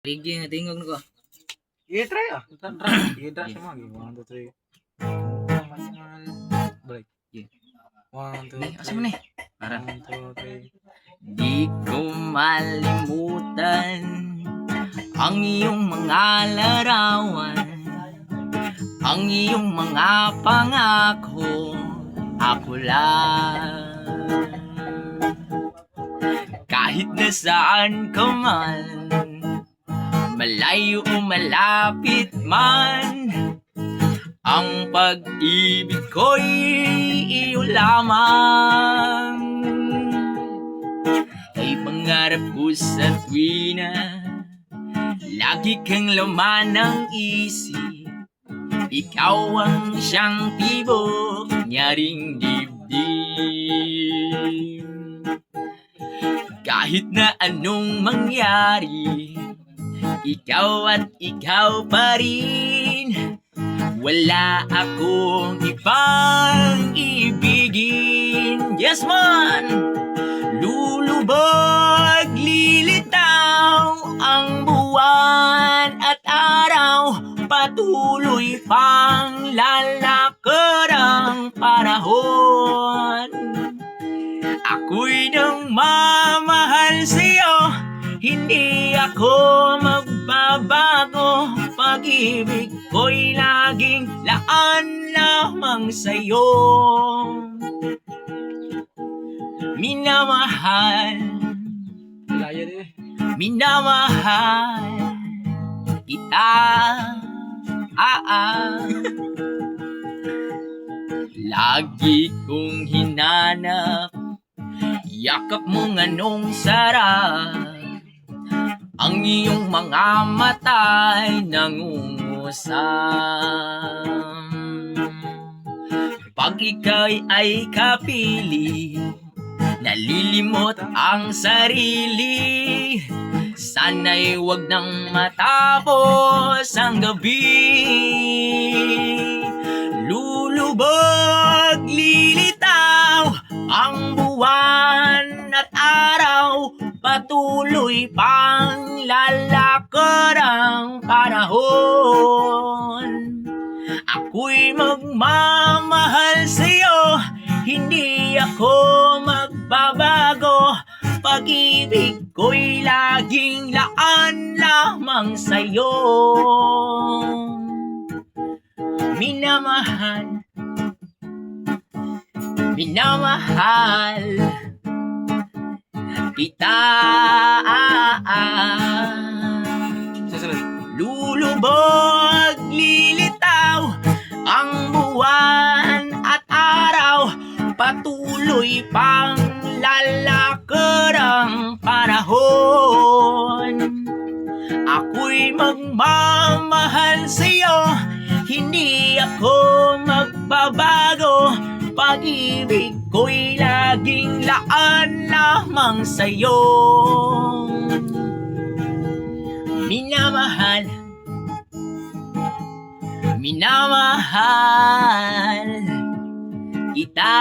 Rigi nga tingog ko. I-try ah. I-try siya mga. 1, 2, 3. Balik. 1, 2, 3. Asa mo ni? Parang 1, 2, 3. di ko malimutan ang iyong mga larawan, ang iyong mga pangako. Ako lang, kahit na saan ka man, malayo o malapit man, ang pag-ibig ko'y iyo lamang. Ay pangarap ko sa tuwina, lagi kang laman ng isip. Ikaw ang siyang tibok nyaring dibdib. Kahit na anong mangyari, ikaw at ikaw pa rin. Wala akong ibang ibigin. Yes man! Lulubog, lilitaw ang buwan at araw, patuloy pang lalakad ang panahon. Ako'y nang mamahal sa'yo, hindi ako magbabago. Pag-ibig ko'y laging laan lamang sa'yo. Minamahal, Laya din eh. minamahal kita. Lagi kong hinanap yakap mong anong sarap, ang iyong mga mata'y nangungusap. Pag ika'y ay kapili, nalilimot ang sarili. Sana'y wag nang matapos ang gabi. Lulubog, lilitaw ang buwan at araw, patuloy pang lalakad ang panahon. Ako'y magmamahal sa'yo, hindi ako magbabago. Pag-ibig ko'y laging laan lamang sa'yo. Minamahal, minamahal kita. Susunod. Lulubog, lilitaw ang buwan at araw, patuloy pang lalakad ang panahon. Ako'y magmamahal sa'yo, hindi ako magbabago. Pag-ibig ko'y laging laan lamang sa'yo. Minamahal, minamahal kita.